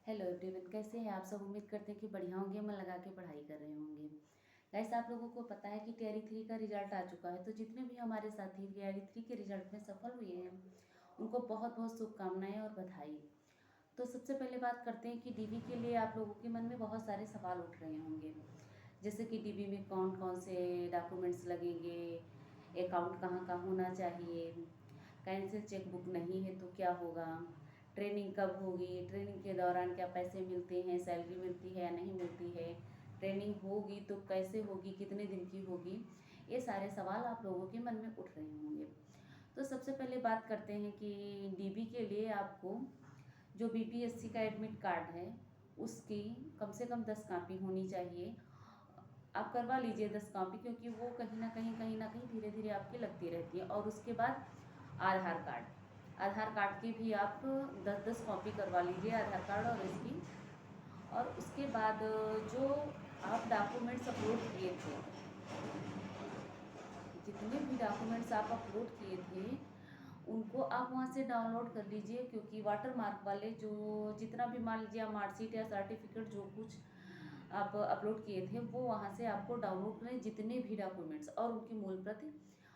Hello everyone, कैसे हैं आप सब। उम्मीद करते हैं कि बढ़िया होंगे, मन लगा के पढ़ाई कर रहे होंगे। गाइस, आप लोगों को पता है कि टीआरई 3 का रिजल्ट आ चुका है। तो जितने भी हमारे साथी टीआरई 3 के रिजल्ट में सफल हुए हैं उनको बहुत बहुत शुभकामनाएं और बधाई। तो सबसे पहले बात करते हैं कि डीबी के लिए आप लोगों के मन में बहुत सारे सवाल उठ रहे होंगे। जैसे कि डीबी में कौन कौन से डॉक्यूमेंट्स लगेंगे, अकाउंट कहाँ कहाँ होना चाहिए, कैंसिल चेकबुक नहीं है तो क्या होगा, ट्रेनिंग कब होगी, ट्रेनिंग के दौरान क्या पैसे मिलते हैं, सैलरी मिलती है या नहीं मिलती है, ट्रेनिंग होगी तो कैसे होगी, कितने दिन की होगी। ये सारे सवाल आप लोगों के मन में उठ रहे होंगे। तो सबसे पहले बात करते हैं कि डीबी के लिए आपको जो बीपीएससी का एडमिट कार्ड है उसकी कम से कम 10 कॉपी होनी चाहिए। आप करवा लीजिए 10 कॉपी, क्योंकि वो कहीं ना कहीं धीरे धीरे आपकी लगती रहती है। और उसके बाद आधार कार्ड की भी आप 10 10 कॉपी करवा लीजिए, आधार कार्ड और इसकी। और उसके बाद जो आप डॉक्यूमेंट्स अपलोड किए थे, जितने भी डॉक्यूमेंट्स आप अपलोड किए थे उनको आप वहाँ से डाउनलोड कर लीजिए, क्योंकि वाटर मार्क वाले जो जितना भी मान लीजिए आप मार्कशीट या सर्टिफिकेट जो कुछ आप अपलोड किए थे वो वहाँ से आपको डाउनलोड करें, जितने भी डॉक्यूमेंट्स, और उनकी मूल प्रति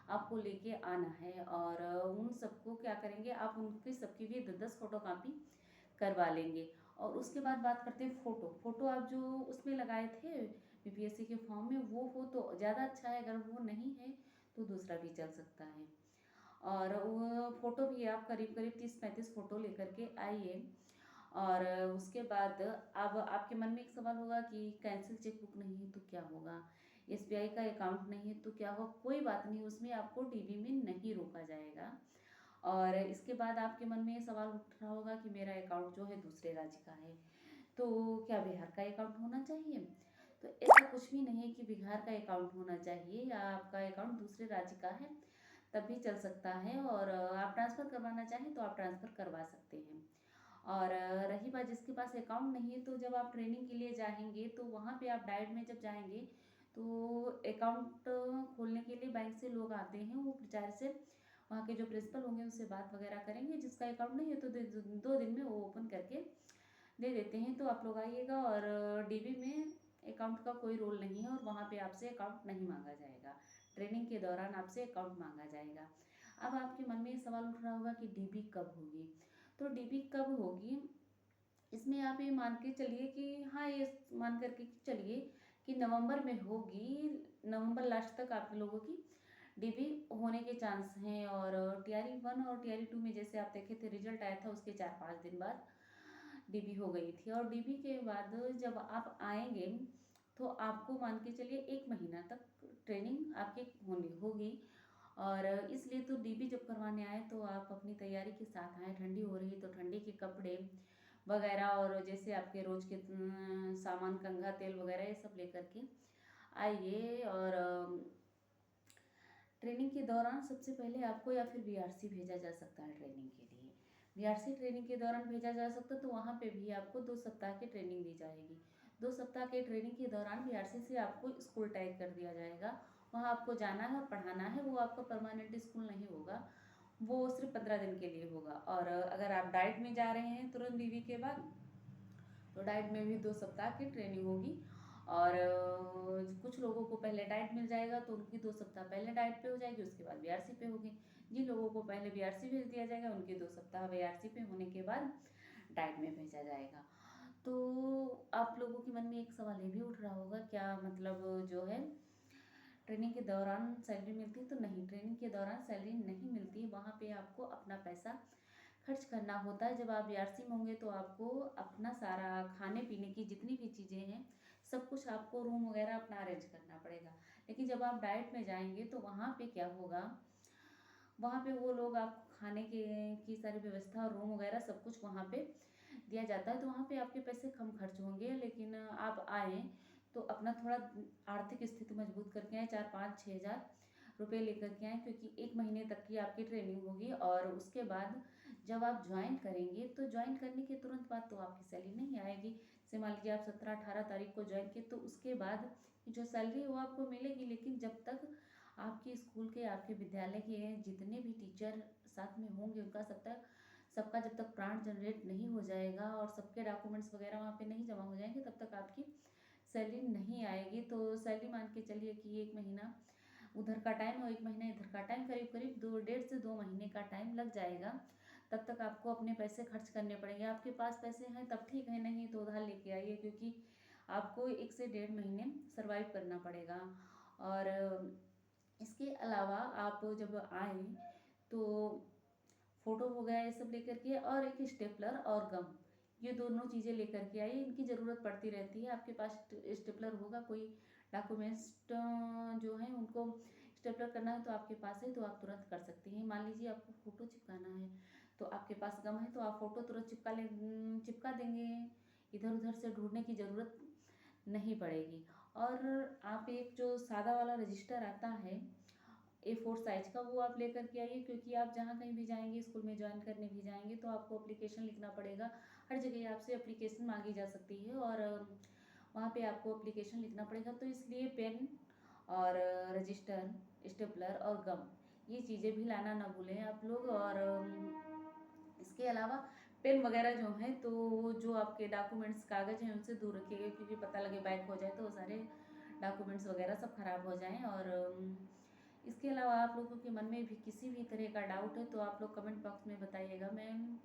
आपको लेके आना है। और उन सबको क्या करेंगे, आप उनकी सबकी भी 10 10 फोटो कॉपी करवा लेंगे। और उसके बाद बात करते हैं फ़ोटो आप जो उसमें लगाए थे बीपीएससी के फॉर्म में, वो हो तो ज़्यादा अच्छा है, अगर वो नहीं है तो दूसरा भी चल सकता है। और वो फ़ोटो भी आप करीब करीब 30 35 फ़ोटो लेकर के आइए। और उसके बाद अब आपके मन में एक सवाल होगा कि कैंसिल चेकबुक नहीं है तो क्या होगा, एसबीआई का अकाउंट नहीं है तो क्या होगा। कोई बात नहीं, उसमें आपको डीबी में नहीं रोका जाएगा। और इसके बाद आपके मन में ये सवाल उठ रहा होगा कि मेरा अकाउंट जो है दूसरे राज्य का है, तो क्या बिहार का अकाउंट होना चाहिए। तो ऐसा कुछ भी नहीं है कि बिहार का अकाउंट होना चाहिए या आपका अकाउंट दूसरे राज्य का है तब भी चल सकता है। और आप ट्रांसफ़र करवाना चाहें तो आप ट्रांसफ़र करवा सकते हैं। और रही बात जिसके पास अकाउंट नहीं है, तो जब आप ट्रेनिंग के लिए जाएंगे तो वहाँ पे आप डाइट में जब जाएंगे तो अकाउंट खोलने के लिए बैंक से लोग आते हैं, वो बेचारे से वहाँ के जो प्रिंसिपल होंगे उनसे बात वगैरह करेंगे। जिसका अकाउंट नहीं है तो 2 दिन में वो ओपन करके दे देते हैं। तो आप लोग आइएगा। और डीबी में अकाउंट का कोई रोल नहीं है और वहाँ पे आपसे अकाउंट नहीं मांगा जाएगा, ट्रेनिंग के दौरान आपसे अकाउंट मांगा जाएगा। अब आपके मन में ये सवाल उठ रहा होगा कि डीबी कब होगी। तो डीबी कब होगी, इसमें आप ये मान के चलिए कि हाँ, ये मान करके चलिए कि नवंबर में होगी। नवंबर लास्ट तक आप लोगों की डीबी होने के चांस हैं। और टीआरई 1 और टीआरई 2 में जैसे आप देखे थे रिजल्ट आया था, उसके 4 5 दिन बाद डीबी हो गई थी। और डीबी के बाद जब आप आएंगे तो आपको मान के चलिए 1 महीना तक ट्रेनिंग आपकी होनी होगी। और इसलिए तो डीबी जब करवाने आए तो आप अपनी तैयारी के साथ आए। ठंडी हो रही है तो ठंडी के कपड़े वगैरह, और जैसे आपके रोज़ के सामान, कंघा तेल वगैरह, ये सब लेकर के आइए। और ट्रेनिंग के दौरान सबसे पहले आपको या फिर बीआरसी भेजा जा सकता है ट्रेनिंग के लिए। बीआरसी ट्रेनिंग के दौरान भेजा जा सकता है, तो वहाँ पे भी आपको 2 सप्ताह की ट्रेनिंग दी जाएगी। 2 सप्ताह के ट्रेनिंग के दौरान बीआरसी से आपको स्कूल टैग कर दिया जाएगा। वहाँ आपको जाना है और पढ़ाना है। वो आपका परमानेंट स्कूल नहीं होगा, वो सिर्फ 15 दिन के लिए होगा। और अगर आप डाइट में जा रहे हैं तुरंत डीवी के बाद, तो डाइट में भी 2 सप्ताह की ट्रेनिंग होगी। और कुछ लोगों को पहले डाइट मिल जाएगा तो उनकी 2 सप्ताह पहले डाइट पे हो जाएगी, उसके बाद बीआरसी पे होगी। जिन लोगों को पहले बीआरसी भेज दिया जाएगा उनके 2 सप्ताह बीआरसी पे होने के बाद डाइट में भेजा जाएगा। तो आप लोगों के मन में एक सवाल ये भी उठ रहा होगा, क्या मतलब जो है ट्रेनिंग के दौरान सैलरी मिलती है। तो नहीं, ट्रेनिंग के दौरान सैलरी नहीं मिलती है। वहाँ पे आपको अपना पैसा खर्च करना होता है। जब आप बीआरसी में होंगे तो आपको अपना सारा खाने पीने की जितनी भी चीज़ें हैं सब कुछ आपको रूम वगैरह अपना अरेंज करना पड़ेगा। लेकिन जब आप डाइट में जाएंगे तो वहाँ पे क्या होगा, वहाँ पे वो लोग आपको खाने के की सारी व्यवस्था और रूम वगैरह सब कुछ वहाँ पे दिया जाता है। तो वहाँ पे आपके पैसे कम खर्च होंगे। लेकिन आप आएँ तो अपना थोड़ा आर्थिक स्थिति मजबूत करके आएँ, 4 5 6 हज़ार रुपये लेकर के आएँ, क्योंकि 1 महीने तक की आपकी ट्रेनिंग होगी। और उसके बाद जब आप ज्वाइन करेंगे तो ज्वाइन करने के तुरंत बाद तो आपकी सैलरी नहीं आएगी। जैसे मान लीजिए आप 17 18 तारीख को ज्वाइन किए, तो उसके बाद जो सैलरी है वो आपको मिलेगी। लेकिन जब तक आपके स्कूल के, आपके विद्यालय के जितने भी टीचर साथ में होंगे उनका सबका सबका जब तक प्राण जनरेट नहीं हो जाएगा और सबके डॉक्यूमेंट्स वगैरह वहाँ पे नहीं जमा हो जाएंगे तब तक आपकी सैलरी नहीं आएगी। तो सैलरी मान के चलिए कि 1 महीना उधर का टाइम और 1 महीना इधर का टाइम, करीब करीब 1.5 से 2 महीने का टाइम लग जाएगा। तब तक आपको अपने पैसे खर्च करने पड़ेंगे। आपके पास पैसे हैं तब ठीक है, नहीं तो उधार लेके आइए, क्योंकि आपको 1 से 1.5 महीने सर्वाइव करना पड़ेगा। और इसके अलावा आप जब आए तो फ़ोटो हो गया ये सब लेकर के, और एक स्टेपलर और गम, ये दोनों चीज़ें लेकर के आइए। इनकी ज़रूरत पड़ती रहती है। आपके पास स्टेपलर होगा, कोई डॉक्यूमेंट्स जो हैं उनको स्टेपलर करना है तो आपके पास है तो आप तुरंत कर सकती हैं। मान लीजिए आपको फ़ोटो चिपकाना है तो आपके पास गम है तो आप फ़ोटो तुरंत चिपका देंगे, इधर उधर से ढूंढने की ज़रूरत नहीं पड़ेगी। और आप एक जो सादा वाला रजिस्टर आता है A4 साइज का, वो आप लेकर के आइए, क्योंकि आप जहाँ कहीं भी जाएंगे, स्कूल में ज्वाइन करने भी जाएंगे तो आपको एप्लीकेशन लिखना पड़ेगा। हर जगह आपसे एप्लीकेशन मांगी जा सकती है और वहाँ पे आपको एप्लीकेशन लिखना पड़ेगा। तो इसलिए पेन और रजिस्टर, स्टेपलर और गम, ये चीज़ें भी लाना ना भूलें आप लोग। और इसके अलावा पेन वगैरह जो है तो जो आपके डॉक्यूमेंट्स कागज़ हैं उनसे दूर रखिएगा, क्योंकि पता लगे बैक हो जाए तो वो सारे डॉक्यूमेंट्स वगैरह सब खराब हो जाएं। और इसके अलावा आप लोगों के मन में भी किसी भी तरह का डाउट है तो आप लोग कमेंट बॉक्स में बताइएगा। मैं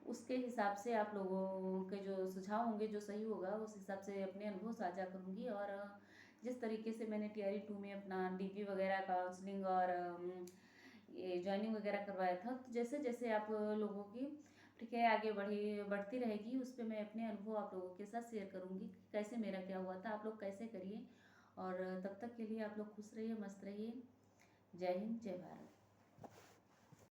उसके हिसाब से आप लोगों के जो सुझाव होंगे, जो सही होगा, उस हिसाब से अपने अनुभव साझा करूँगी। और जिस तरीके से मैंने TRE 2 में अपना DP वगैरह, काउंसलिंग और ये ज्वाइनिंग वगैरह करवाया था, तो जैसे जैसे आप लोगों की प्रक्रिया आगे बढ़ती रहेगी, उस पर मैं अपने अनुभव आप लोगों के साथ शेयर करूँगी, कैसे मेरा क्या हुआ था, आप लोग कैसे करिए। और तब तक के लिए आप लोग खुश रहिए, मस्त रहिए। जय हिंद, जय भारत।